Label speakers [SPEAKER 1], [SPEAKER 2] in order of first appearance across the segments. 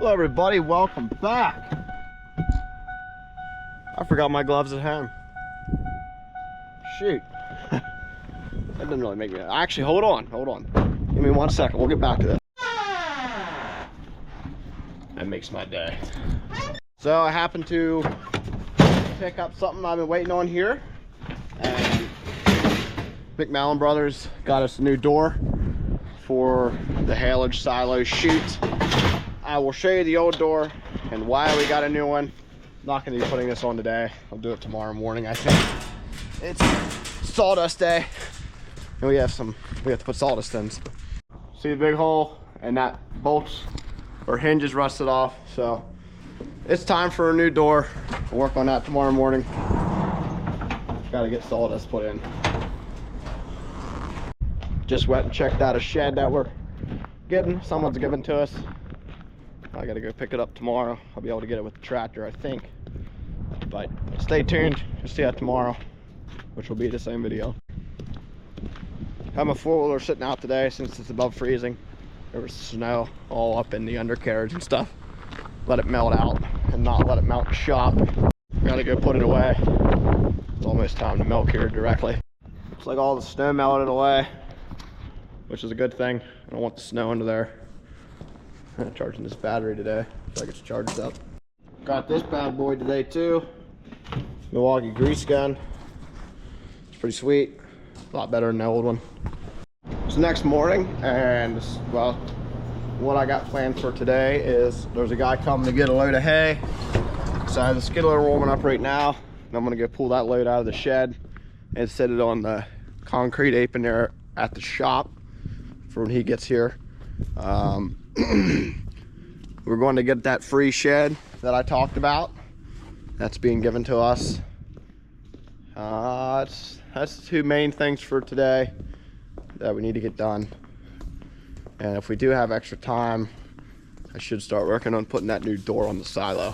[SPEAKER 1] Hello everybody, welcome back. I forgot my gloves at home. Shoot. That didn't really make me... Actually, hold on. Give me 1 second, we'll get back to this. That makes my day. So I happened to pick up something I've been waiting on here. And McMallon Brothers got us a new door for the haylage silo chute. I will show you the old door and why we got a new one. I'm not going to be putting this on today. I'll do it tomorrow morning, I think. It's sawdust day, and we have to put sawdust in. See the big hole, and that bolts or hinge is rusted off. So it's time for a new door. I'll work on that tomorrow morning. Got to get sawdust put in. Just went and checked out a shed that we're getting. Someone's given to us. I gotta go pick it up tomorrow. I'll be able to get it with the tractor, I think. But stay tuned. You'll see that tomorrow, which will be the same video. Have my four-wheeler sitting out today since it's above freezing. There was snow all up in the undercarriage and stuff. Let it melt out and not let it melt in the shop. Gotta go put it away. It's almost time to milk here directly. Looks like all the snow melted away, which is a good thing. I don't want the snow into there. I'm charging this battery today. Looks like it's charged up. Got this bad boy today too. Milwaukee grease gun. It's pretty sweet. A lot better than the old one. It's the next morning, and well, what I got planned for today is there's a guy coming to get a load of hay. So I have the skid loader warming up right now, and I'm gonna go pull that load out of the shed and set it on the concrete apron there at the shop for when he gets here. We're going to get that free shed that I talked about. That's being given to us. That's the two main things for today that we need to get done. And if we do have extra time, I should start working on putting that new door on the silo.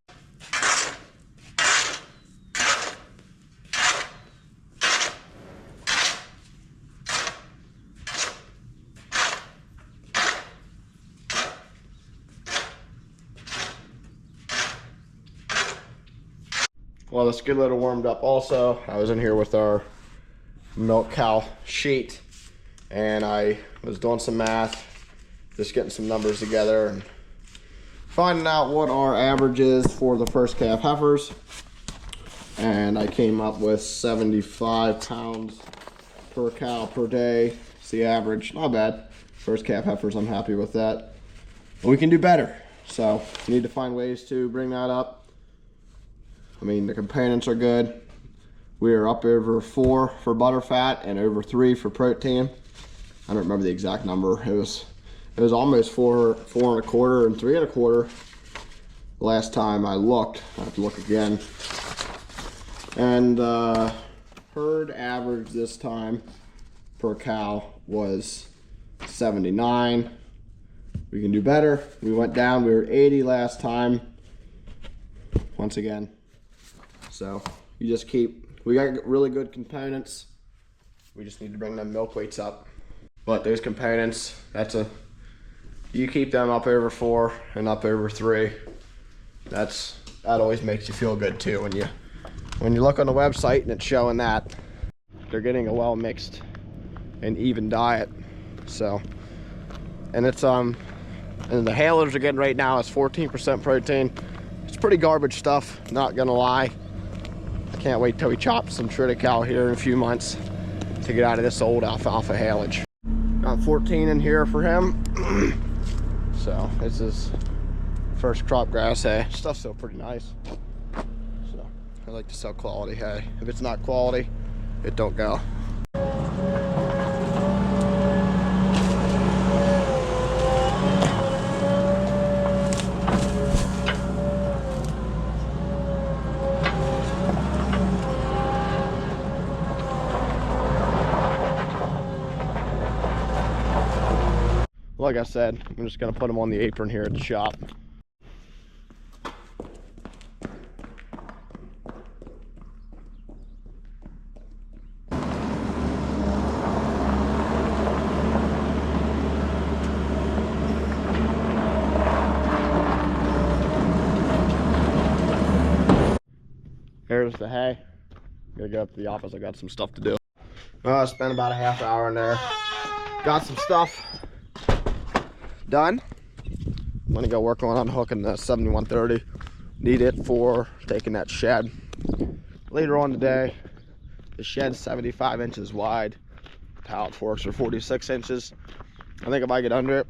[SPEAKER 1] Well, the skid loader warmed up also. I was in here with our milk cow sheet, and I was doing some math, just getting some numbers together and finding out what our average is for the first calf heifers. And I came up with 75 pounds per cow per day. It's the average, not bad. First calf heifers, I'm happy with that. But we can do better, so we need to find ways to bring that up. I mean, the components are good. We are up over 4 for butter fat and over 3 for protein. I don't remember the exact number. It was almost 4 and a quarter and 3 and a quarter last time I looked. I have to look again. And herd average this time per cow was 79. We can do better. We went down. We were 80 last time. Once again. So you just we got really good components. We just need to bring them milk weights up. But those components, you keep them up over 4 and up over 3. That always makes you feel good too when you look on the website and it's showing that they're getting a well mixed and even diet. So, and it's and the haylage they're getting right now is 14% protein. It's pretty garbage stuff, not gonna lie. I can't wait till we chop some triticale here in a few months to get out of this old alfalfa haylage. Got 14 in here for him. So this is first crop grass hay. Stuff's still pretty nice. So I like to sell quality hay. If it's not quality, it don't go. Like I said, I'm just gonna put them on the apron here at the shop. There's the hay. Gotta go up to the office. I got some stuff to do. I spent about a half hour in there. Got some stuff done. I'm gonna go work on unhooking the 7130. Need it for taking that shed. Later on today, the shed's 75 inches wide. Pallet forks are 46 inches. I think if I get under it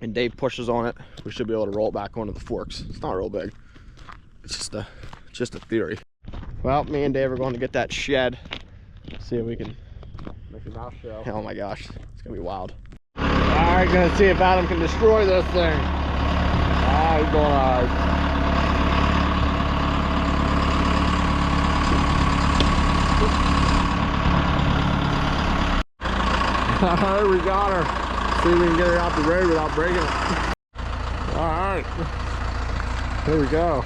[SPEAKER 1] and Dave pushes on it, we should be able to roll it back onto the forks. It's not real big. It's just a theory. Well, me and Dave are going to get that shed. See if we can
[SPEAKER 2] Make your mouth show.
[SPEAKER 1] Oh my gosh, it's gonna be wild. Alright, gonna see if Adam can destroy this thing. Ah, he's going hard.
[SPEAKER 2] Alright, we got her. See if we can get her out the road without breaking it. Alright. Here we go.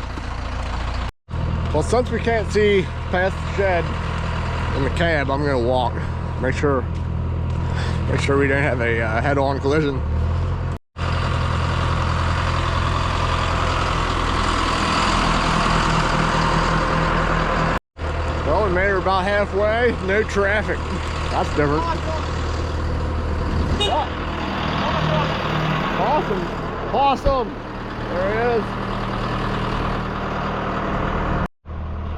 [SPEAKER 2] Well, since we can't see past the shed in the cab, I'm gonna walk. Make sure we don't have a head-on collision. Well, we made her about halfway. No traffic. That's different. Awesome. Awesome. There he is.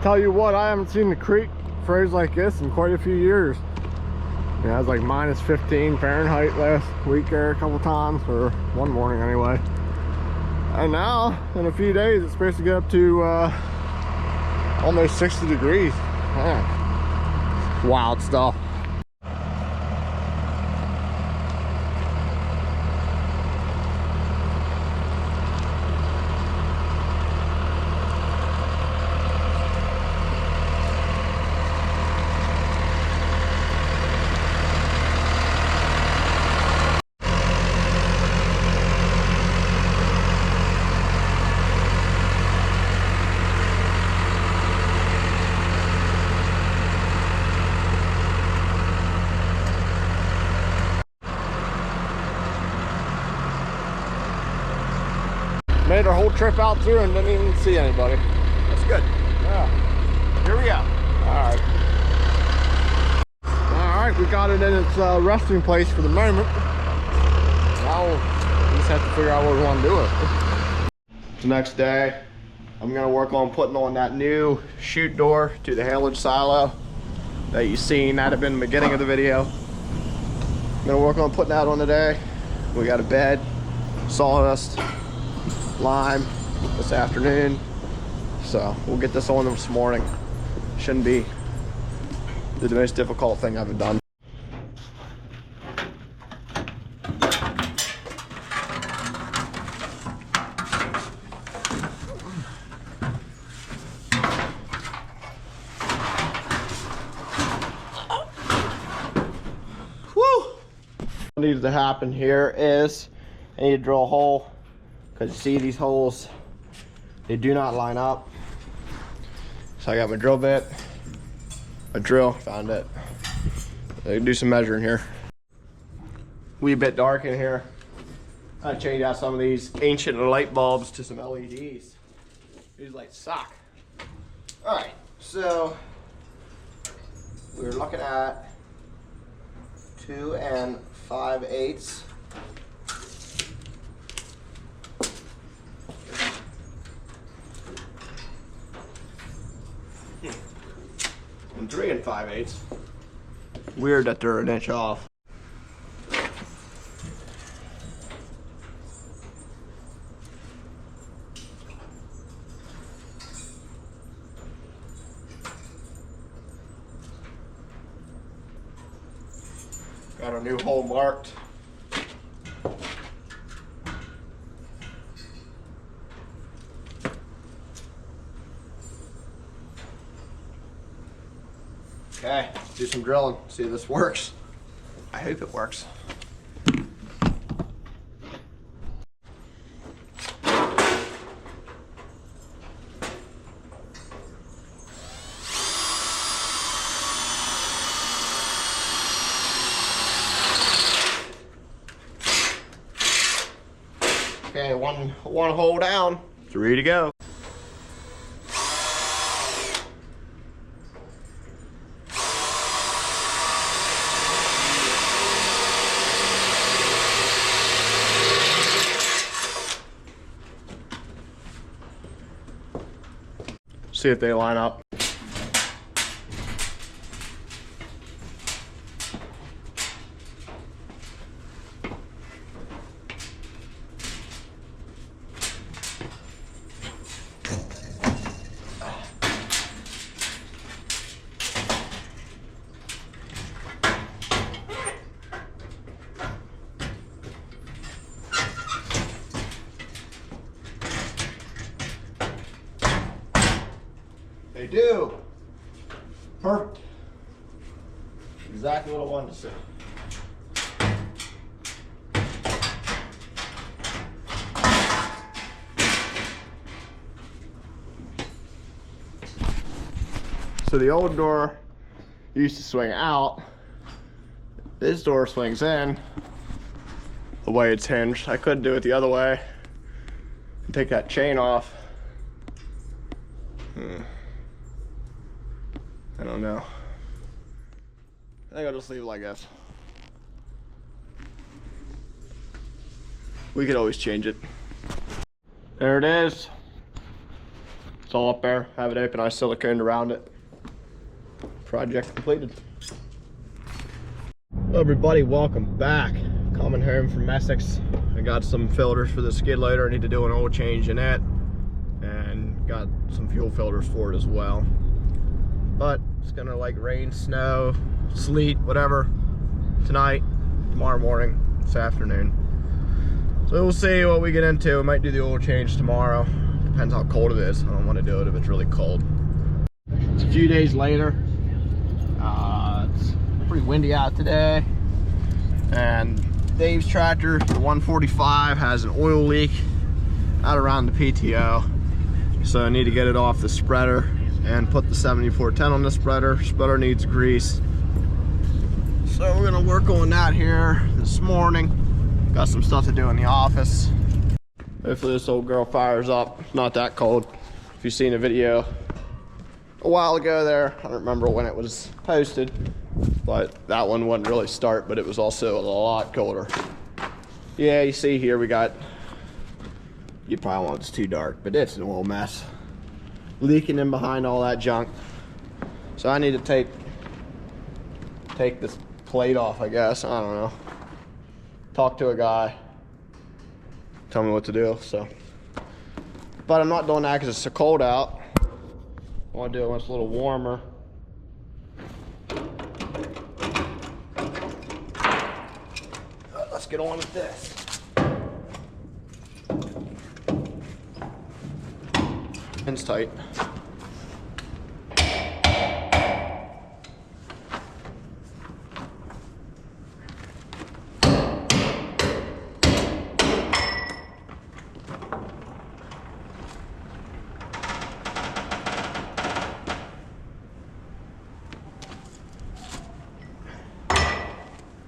[SPEAKER 2] Tell you what, I haven't seen the creek froze like this in quite a few years. Yeah, it was like minus 15 Fahrenheit last week there a couple times, or one morning anyway. And now, in a few days, it's supposed to get up to almost 60 degrees. Man, wild stuff. Made our whole trip out through and didn't even see anybody.
[SPEAKER 1] That's good.
[SPEAKER 2] Yeah.
[SPEAKER 1] Here we go.
[SPEAKER 2] Alright, we got it in its resting place for the moment. Now we just have to figure out what we want to do with it.
[SPEAKER 1] The next day, I'm gonna work on putting on that new chute door to the haylage silo that you seen. That'd have been the beginning of the video. I'm gonna work on putting that on today. We got a bed, sawdust, lime this afternoon, so we'll get this on this morning. Shouldn't be the most difficult thing I've done. Woo! What needs to happen here is I need to drill a hole. Because you see these holes, they do not line up. So I got my drill bit, a drill, found it. I can do some measuring here. Wee bit dark in here. I changed out some of these ancient light bulbs to some LEDs. These lights suck. All right, so we're looking at 2 5/8. And 3 5/8. Weird that they're an inch off. Got a new hole marked. Okay, let's do some drilling, see if this works. I hope it works. Okay, one hole down, 3 to go. see if they line up. They do. Perfect. Exactly what I wanted to see. So the old door used to swing out. This door swings in the way it's hinged. I could do it the other way and take that chain off. I don't know. I think I'll just leave it like this. We could always change it. There it is. It's all up there. Have it open. I siliconed around it. Project completed. Hello everybody, welcome back. Coming home from Essex. I got some filters for the skid loader. I need to do an oil change in it. And got some fuel filters for it as well. But it's gonna like rain, snow, sleet, whatever tonight, tomorrow morning, this afternoon. So we'll see what we get into. We might do the oil change tomorrow. Depends how cold it is. I don't want to do it if it's really cold. It's a few days later. It's pretty windy out today. And Dave's tractor, the 145, has an oil leak out around the PTO. So I need to get it off the spreader and put the 7410 on the spreader. Spreader needs grease. So we're gonna work on that here this morning. Got some stuff to do in the office. Hopefully this old girl fires up. It's not that cold. If you've seen a video a while ago there, I don't remember when it was posted, but that one wouldn't really start, but it was also a lot colder. Yeah, you see here we got, you probably won't, it's too dark, but it's an oil mess. Leaking in behind all that junk. So I need to take this plate off, I guess. I don't know. Talk to a guy. Tell me what to do, so. But I'm not doing that because it's so cold out. I want to do it when it's a little warmer. Let's get on with this. Pin's tight.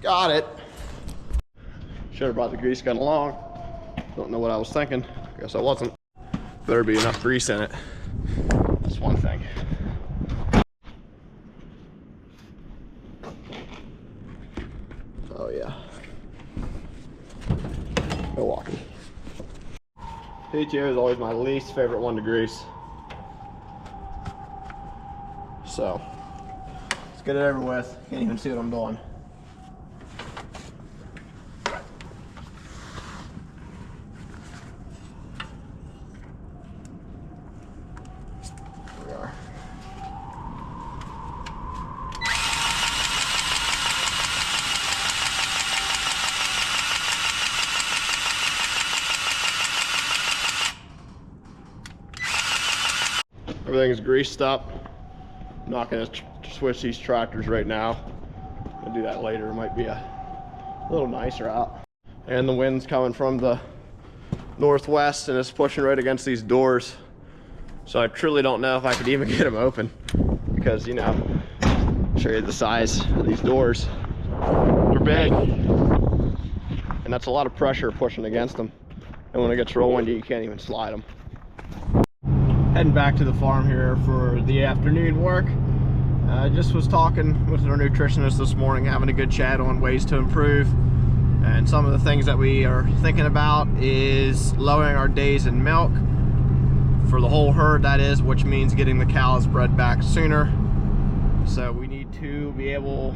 [SPEAKER 1] Got it. Should have brought the grease gun along. Don't know what I was thinking. Guess I wasn't. Better be enough grease in it. That's one thing. Oh yeah. Milwaukee. PTO is always my least favorite one to grease. So, let's get it over with. Can't even see what I'm doing. Everything's greased up. I'm not going to switch these tractors right now. I'll do that later. It might be a little nicer out. And the wind's coming from the northwest and it's pushing right against these doors. So I truly don't know if I could even get them open because, you know, I'll show you the size of these doors. They're big. And that's a lot of pressure pushing against them. And when it gets real windy, you can't even slide them. Heading back to the farm here for the afternoon work. I just was talking with our nutritionist this morning, having a good chat on ways to improve. And some of the things that we are thinking about is lowering our days in milk for the whole herd, that is, which means getting the cows bred back sooner. So we need to be able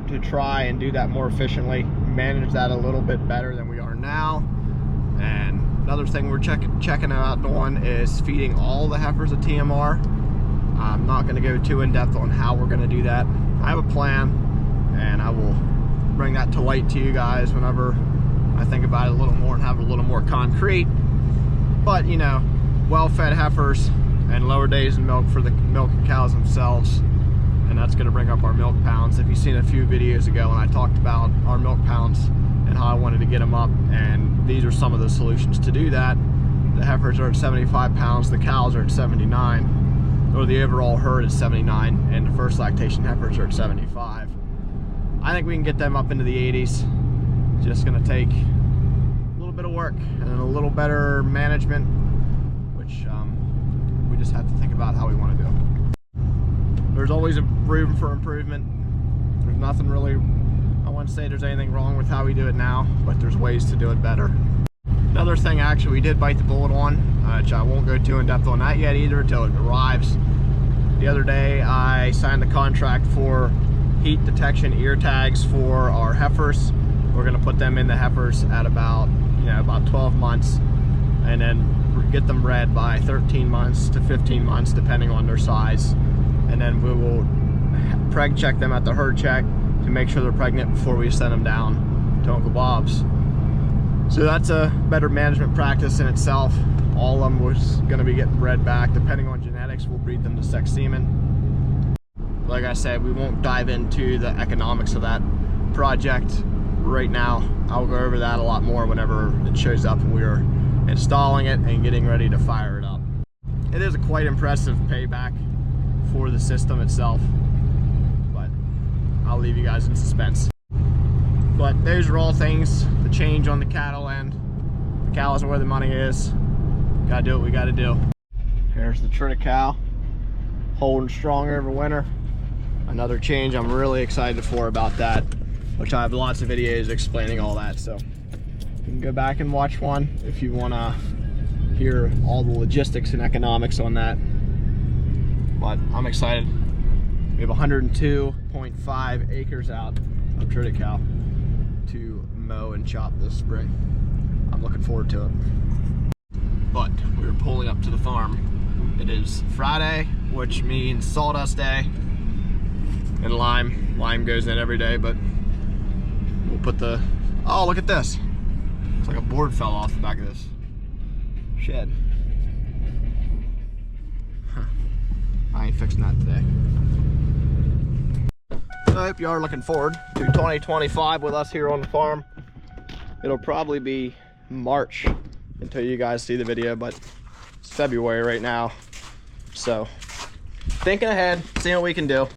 [SPEAKER 1] to try and do that more efficiently, manage that a little bit better than we are now. And another thing we're checking out doing is feeding all the heifers a TMR. I'm not going to go too in depth on how we're going to do that. I have a plan, and I will bring that to light to you guys whenever I think about it a little more and have it a little more concrete. But you know, well-fed heifers and lower days in milk for the milk cows themselves, and that's going to bring up our milk pounds. If you've seen a few videos ago when I talked about our milk pounds and how I wanted to get them up, and these are some of the solutions to do that. The heifers are at 75 pounds, the cows are at 79, or the overall herd is 79, and the first lactation heifers are at 75. I think we can get them up into the 80s. Just gonna take a little bit of work and a little better management, which we just have to think about how we want to do. There's always a room for improvement. There's nothing really, I wouldn't say there's anything wrong with how we do it now, but there's ways to do it better. Another thing actually we did bite the bullet on, which I won't go too in depth on that yet either until it arrives. The other day I signed the contract for heat detection ear tags for our heifers. We're gonna put them in the heifers at about 12 months, and then get them bred by 13 months to 15 months depending on their size. And then we will preg check them at the herd check to make sure they're pregnant before we send them down to Uncle Bob's. So that's a better management practice in itself. All of them was going to be getting bred back. Depending on genetics, we'll breed them to sex semen. Like I said, we won't dive into the economics of that project right now. I'll go over that a lot more whenever it shows up and we're installing it and getting ready to fire it up. It is a quite impressive payback for the system itself, but I'll leave you guys in suspense. But those are all things to change on the cattle end. The cows are where the money is. Gotta do what we gotta do. Here's the triticale, holding strong over winter. Another change I'm really excited for about that, which I have lots of videos explaining all that, so you can go back and watch one if you wanna hear all the logistics and economics on that. But I'm excited. We have 102.5 acres out of triticale to mow and chop this spring. I'm looking forward to it. But we're pulling up to the farm. It is Friday, which means sawdust day, and lime. Lime goes in every day, but we'll put the, oh, look at this. It's like a board fell off the back of this shed. Huh. I ain't fixing that today. So I hope you are looking forward to 2025 with us here on the farm. It'll probably be March until you guys see the video, but it's February right now. So thinking ahead, seeing what we can do.